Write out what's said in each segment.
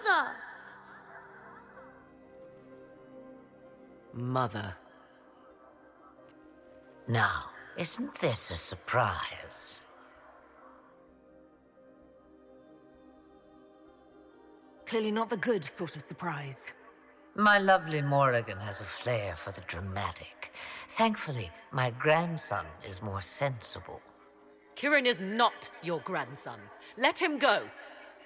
Mother! Mother. Now, isn't this a surprise? Clearly not the good sort of surprise. My lovely Morrigan has a flair for the dramatic. Thankfully, my grandson is more sensible. Kirin is not your grandson. Let him go.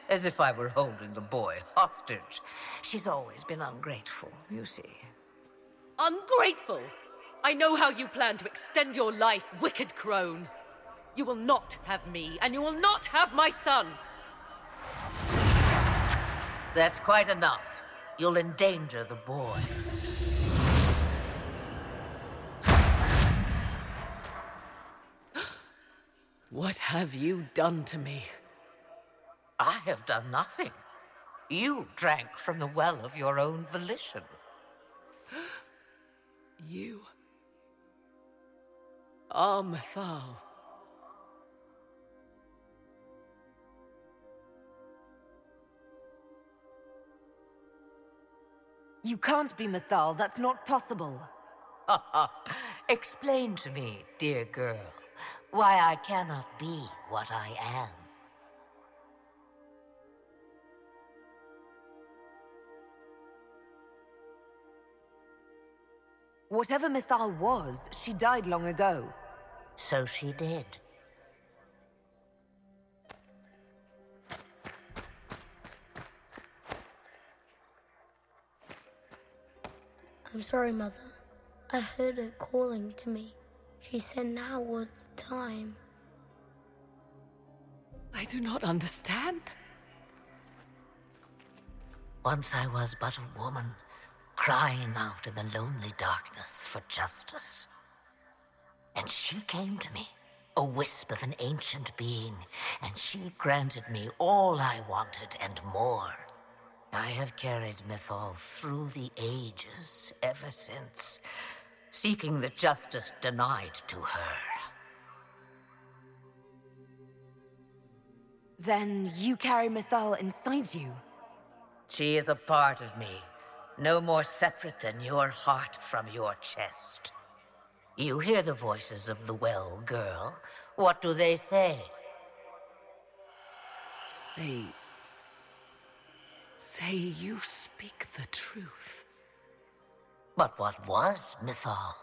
As if I were holding the boy hostage. She's always been ungrateful, you see. Ungrateful! I know how you plan to extend your life, wicked crone. You will not have me, and you will not have my son. That's quite enough. You'll endanger the boy. What have you done to me? I have done nothing. You drank from the well of your own volition. You are Mythal. You can't be Mythal, that's not possible. Explain to me, dear girl, why I cannot be what I am. Whatever Mythal was, she died long ago. So she did. I'm sorry, Mother. I heard her calling to me. She said now was the time. I do not understand. Once I was but a woman, crying out in the lonely darkness for justice. And she came to me, a wisp of an ancient being, and she granted me all I wanted and more. I have carried Mythal through the ages ever since, seeking the justice denied to her. Then you carry Mythal inside you? She is a part of me, no more separate than your heart from your chest. You hear the voices of the well, girl. What do they say? They say you speak the truth. But what was Mythal?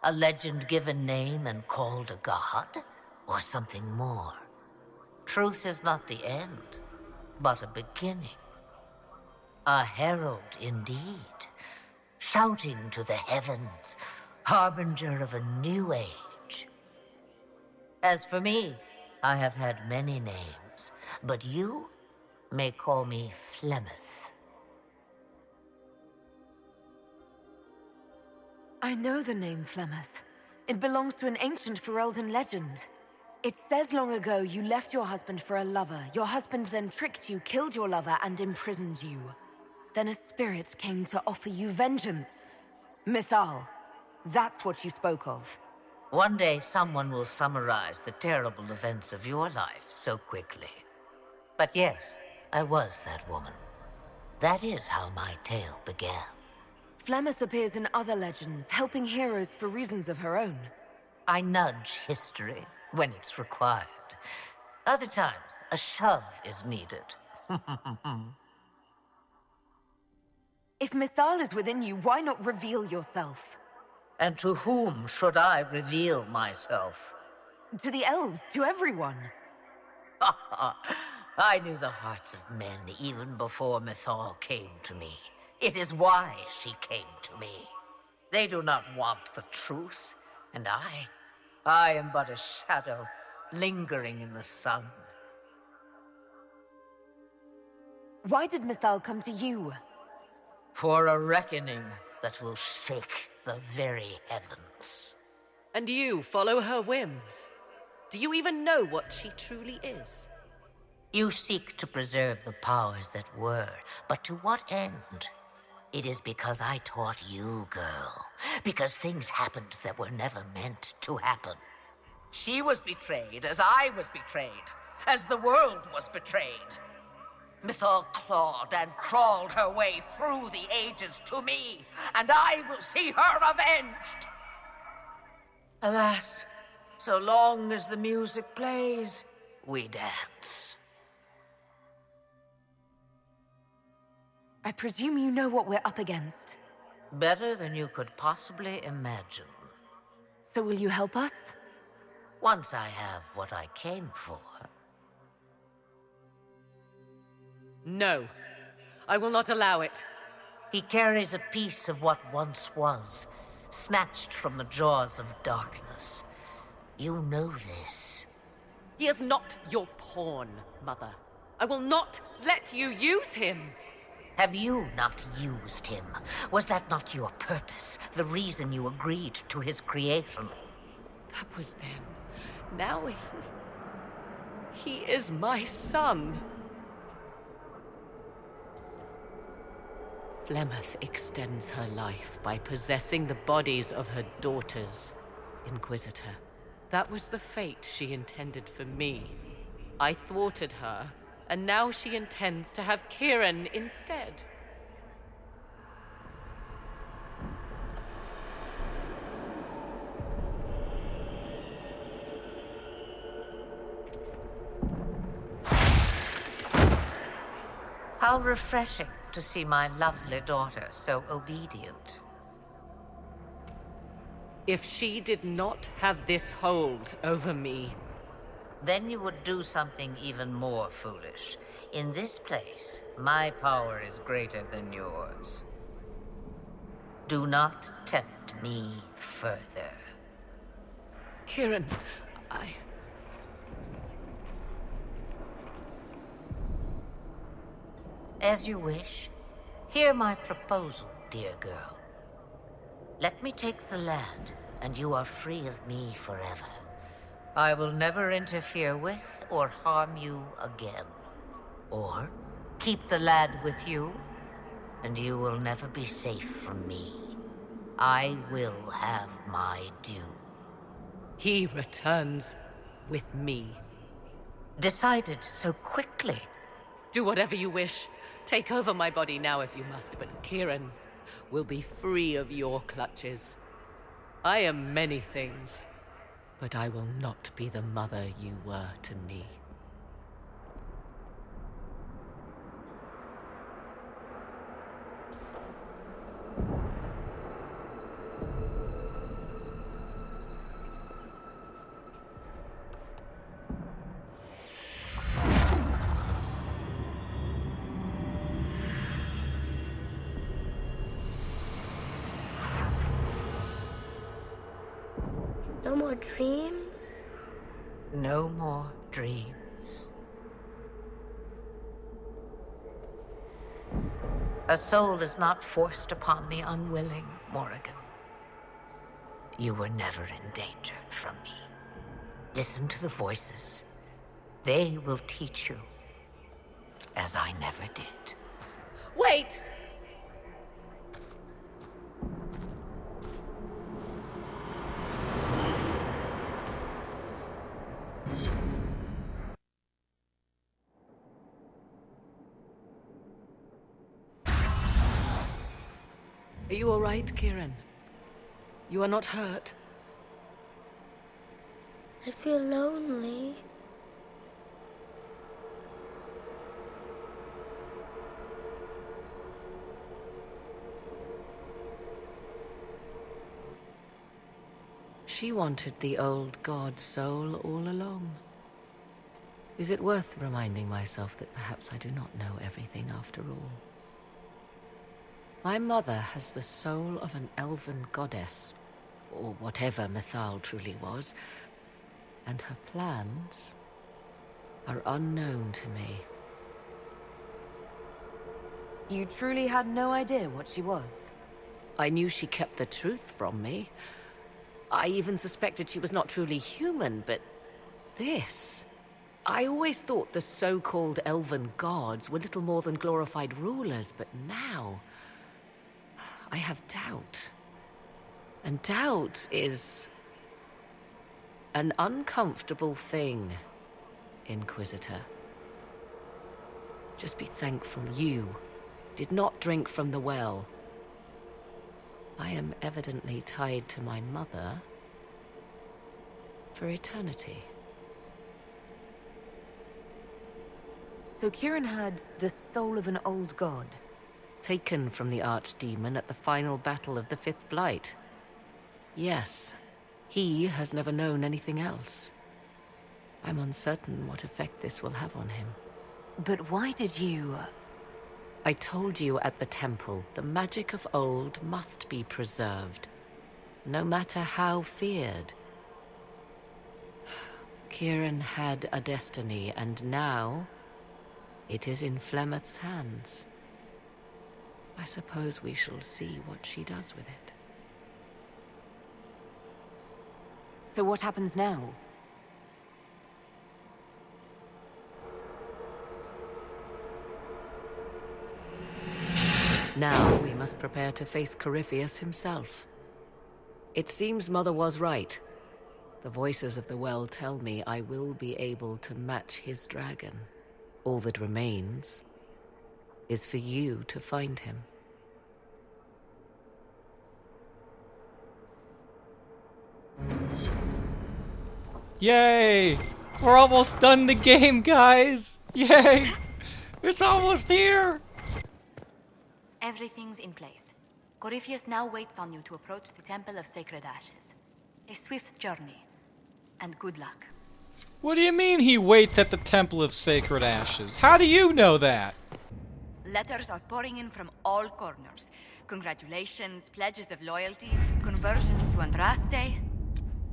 A legend given name and called a god? Or something more? Truth is not the end, but a beginning. A herald indeed, shouting to the heavens, harbinger of a new age. As for me, I have had many names, but you may call me Flemeth. I know the name Flemeth. It belongs to an ancient Ferelden legend. It says long ago you left your husband for a lover. Your husband then tricked you, killed your lover, and imprisoned you. Then a spirit came to offer you vengeance. Mythal, that's what you spoke of. One day someone will summarize the terrible events of your life so quickly. But yes, I was that woman. That is how my tale began. Flemeth appears in other legends, helping heroes for reasons of her own. I nudge history when it's required. Other times, a shove is needed. If Mythal is within you, why not reveal yourself? And to whom should I reveal myself? To the elves, to everyone. I knew the hearts of men even before Mythal came to me. It is why she came to me. They do not want the truth, and I am but a shadow, lingering in the sun. Why did Mythal come to you? For a reckoning that will shake the very heavens. And you follow her whims. Do you even know what she truly is? You seek to preserve the powers that were, but to what end? It is because I taught you, girl. Because things happened that were never meant to happen. She was betrayed as I was betrayed, as the world was betrayed. Mythal clawed and crawled her way through the ages to me, and I will see her avenged! Alas, so long as the music plays, we dance. I presume you know what we're up against. Better than you could possibly imagine. So will you help us? Once I have what I came for. No. I will not allow it. He carries a piece of what once was, snatched from the jaws of darkness. You know this. He is not your pawn, Mother. I will not let you use him. Have you not used him? Was that not your purpose? The reason you agreed to his creation? That was then. Now he is my son. Flemeth extends her life by possessing the bodies of her daughters, Inquisitor. That was the fate she intended for me. I thwarted her, and now she intends to have Kieran instead. How refreshing to see my lovely daughter so obedient. If she did not have this hold over me, Then you would do something even more foolish. In this place, my power is greater than yours. Do not tempt me further. Kieran, As you wish. Hear my proposal, dear girl. Let me take the lad, and you are free of me forever. I will never interfere with or harm you again. Or keep the lad with you, and you will never be safe from me. I will have my due. he returns with me. Decided so quickly. Do whatever you wish. Take over my body now if you must, but Kieran will be free of your clutches. I am many things, but I will not be the mother you were to me. No more dreams? No more dreams. A soul is not forced upon the unwilling, Morrigan. You were never in danger from me. Listen to the voices. They will teach you, as I never did. Wait! Are you all right, Kieran? You are not hurt? I feel lonely. She wanted the old god soul all along. Is it worth reminding myself that perhaps I do not know everything after all? My mother has the soul of an elven goddess, or whatever Mythal truly was, and her plans are unknown to me. You truly had no idea what she was? I knew she kept the truth from me. I even suspected she was not truly human, but this... I always thought the so-called elven gods were little more than glorified rulers, but now... I have doubt. And doubt is... an uncomfortable thing, Inquisitor. Just be thankful you did not drink from the well. I am evidently tied to my mother for eternity. So Kieran had the soul of an old god. Taken from the archdemon at the final battle of the Fifth Blight. Yes, he has never known anything else. I'm uncertain what effect this will have on him. But why did you... I told you at the temple, the magic of old must be preserved, no matter how feared. Kieran had a destiny, and now it is in Flemeth's hands. I suppose we shall see what she does with it. So what happens now? Now we must prepare to face Corypheus himself. It seems Mother was right. The voices of the well tell me I will be able to match his dragon. All that remains is for you to find him. Yay! We're almost done the game, guys! Yay! It's almost here! Everything's in place. Corypheus now waits on you to approach the Temple of Sacred Ashes. A swift journey, and good luck. What do you mean he waits at the Temple of Sacred Ashes? How do you know that? Letters are pouring in from all corners. Congratulations, pledges of loyalty, conversions to Andraste.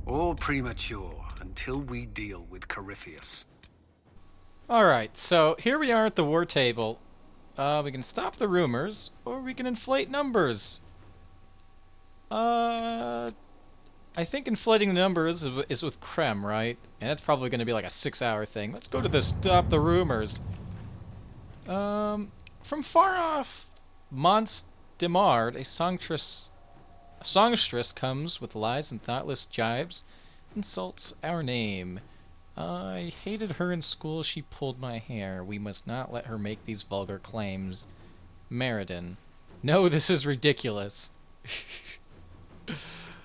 All premature until we deal with Corypheus. Alright, so here we are at the war table. We can stop the rumors, or we can inflate numbers. I think inflating the numbers is with Krem, right? And that's probably going to be like a 6-hour thing. Let's go to the stop the rumors. From far off, Mons Demard, a songstress comes with lies and thoughtless jibes, insults our name. I hated her in school, she pulled my hair. We must not let her make these vulgar claims. Meriden. No, this is ridiculous.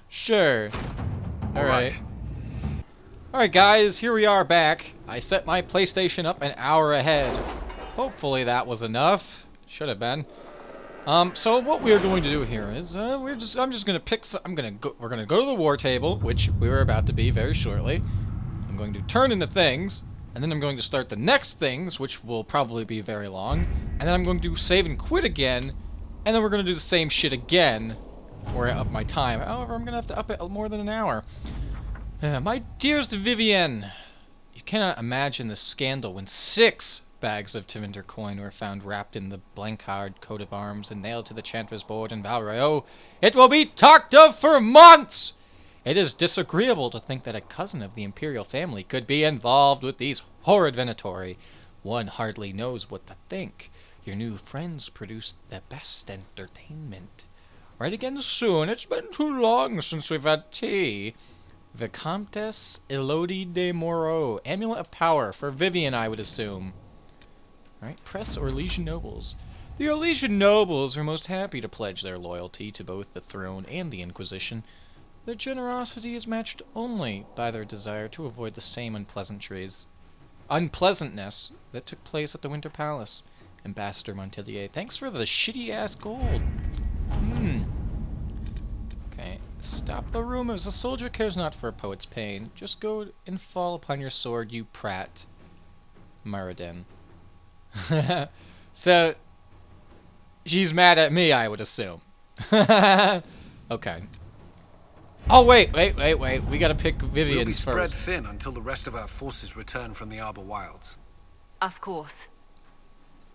Sure. Alright. Alright guys, here we are back. I set my PlayStation up an hour ahead. Hopefully that was enough. Should have been. So what we're going to do here is, we're gonna go to the war table, which we were about to be very shortly. I'm going to turn into things, and then I'm going to start the next things, which will probably be very long, and then I'm going to save and quit again, and then we're going to do the same shit again, or up my time. However, I'm going to have to up it more than an hour. My dearest Vivienne, you cannot imagine the scandal when 6 bags of Tevinter coin were found wrapped in the Blancard coat of arms and nailed to the Chanter's board in Valrayo. It will be talked of for months! It is disagreeable to think that a cousin of the Imperial family could be involved with these horrid Venatori. One hardly knows what to think. Your new friends produce the best entertainment. Right again soon. It's been too long since we've had tea. Vicomtesse Elodie de Moreau. Amulet of Power for Vivian, I would assume. Alright, Press Orlesian Nobles. The Orlesian Nobles are most happy to pledge their loyalty to both the throne and the Inquisition. Their generosity is matched only by their desire to avoid the same unpleasantness that took place at the Winter Palace. Ambassador Montelier, thanks for the shitty-ass gold. Okay, stop the rumors. A soldier cares not for a poet's pain. Just go and fall upon your sword, you prat. Muradin. So, she's mad at me, I would assume. Okay. Oh, wait. We gotta pick Vivian's We'll be spread first. thin until the rest of our forces return from the Arbor Wilds. Of course.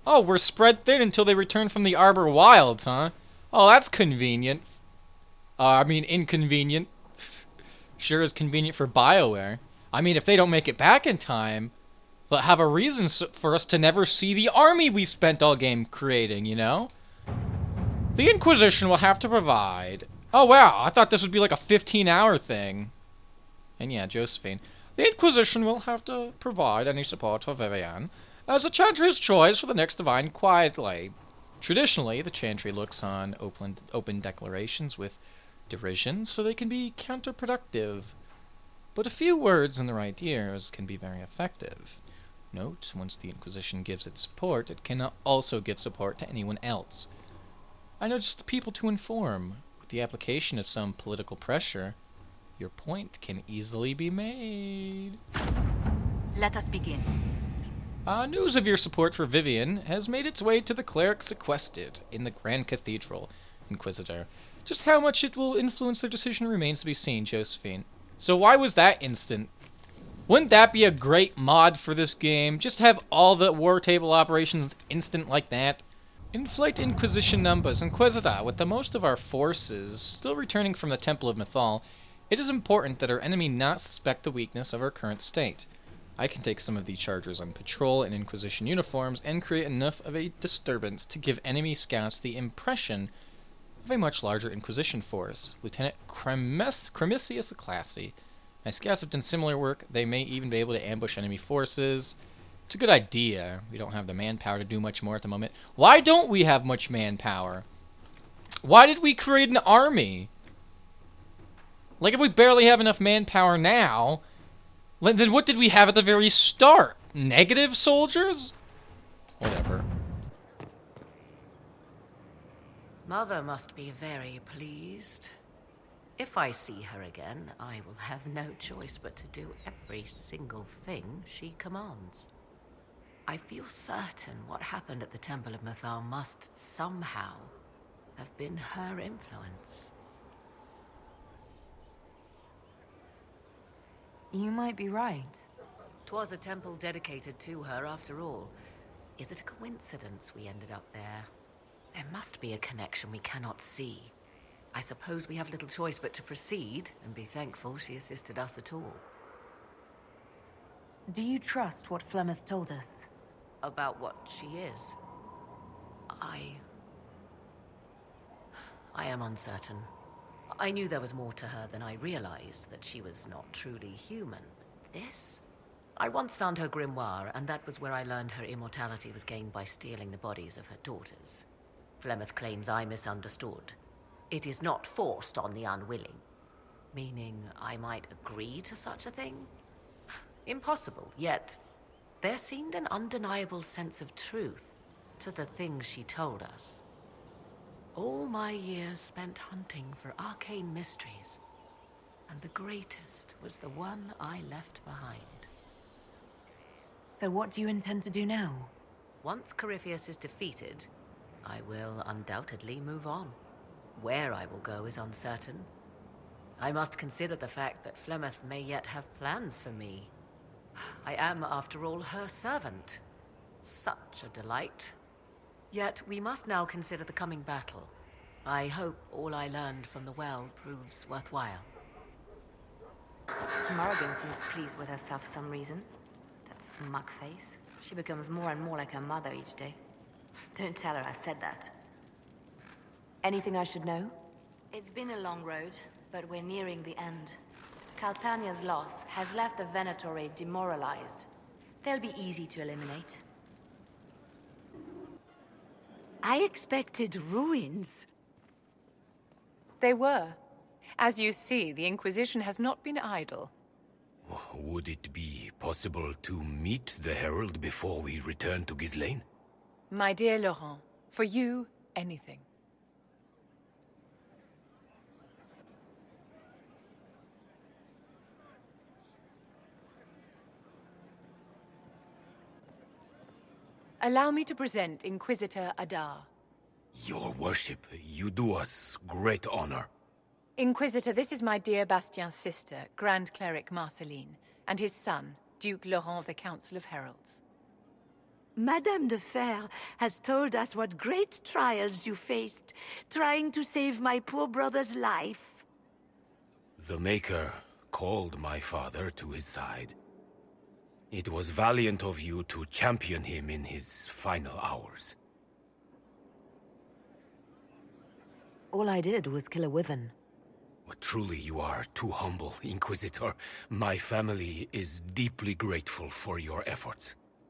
Oh, we're spread thin until they return from the Arbor Wilds, huh? Oh, that's convenient. I mean, inconvenient. Sure is convenient for BioWare. I mean, if they don't make it back in time, they'll have a reason for us to never see the army we spent all game creating, you know? The Inquisition will have to provide... Oh, wow, I thought this would be like a 15-hour thing. And yeah, Josephine. The Inquisition will have to provide any support for Vivian, as a Chantry's choice for the next divine quietly. Traditionally, the Chantry looks on open declarations with derision so they can be counterproductive. But a few words in the right ears can be very effective. Note, once the Inquisition gives its support, it cannot also give support to anyone else. I know just the people to inform. With the application of some political pressure, your point can easily be made. Let us begin. News of your support for Vivian has made its way to the clerics sequestered in the Grand Cathedral, Inquisitor. Just how much it will influence their decision remains to be seen, Josephine. So why was that instant? Wouldn't that be a great mod for this game? Just have all the war table operations instant like that? Inflate Inquisition numbers. Inquisitor, with the most of our forces still returning from the Temple of Mythal, it is important that our enemy not suspect the weakness of our current state. I can take some of the chargers on patrol in Inquisition uniforms and create enough of a disturbance to give enemy scouts the impression of a much larger Inquisition force. Lieutenant Cremisius Classy. My scouts have done similar work. They may even be able to ambush enemy forces. It's a good idea. We don't have the manpower to do much more at the moment. Why don't we have much manpower? Why did we create an army? Like, if we barely have enough manpower now, then what did we have at the very start? Negative soldiers? Whatever. Mother must be very pleased. If I see her again, I will have no choice but to do every single thing she commands. I feel certain what happened at the Temple of Mythal must somehow have been her influence. You might be right. 'Twas a temple dedicated to her after all. Is it a coincidence we ended up there? There must be a connection we cannot see. I suppose we have little choice but to proceed and be thankful she assisted us at all. Do you trust what Flemeth told us? About what she is? I am uncertain. I knew there was more to her than I realized, that she was not truly human. This? I once found her grimoire, and that was where I learned her immortality was gained by stealing the bodies of her daughters. Flemeth claims I misunderstood. It is not forced on the unwilling. Meaning I might agree to such a thing? Impossible, yet there seemed an undeniable sense of truth to the things she told us. All my years spent hunting for arcane mysteries, and the greatest was the one I left behind. So what do you intend to do now? Once Corypheus is defeated, I will undoubtedly move on. Where I will go is uncertain. I must consider the fact that Flemeth may yet have plans for me. I am, after all, her servant. Such a delight. Yet we must now consider the coming battle. I hope all I learned from the well proves worthwhile. Morrigan seems pleased with herself for some reason. That smug face. She becomes more and more like her mother each day. Don't tell her I said that. Anything I should know? It's been a long road, but we're nearing the end. Calpurnia's loss has left the Venatori demoralized. They'll be easy to eliminate. I expected ruins. They were. As you see, the Inquisition has not been idle. Would it be possible to meet the Herald before we return to Ghislaine? My dear Laurent, for you, anything. Allow me to present Inquisitor Adar. Your worship, you do us great honor. Inquisitor, this is my dear Bastien's sister, Grand Cleric Marceline, and his son, Duke Laurent of the Council of Heralds. Madame de Fer has told us what great trials you faced, trying to save my poor brother's life. The Maker called my father to his side. It was valiant of you to champion him in his final hours. All I did was kill a wyvern. Well, truly you are too humble, Inquisitor. My family is deeply grateful for your efforts.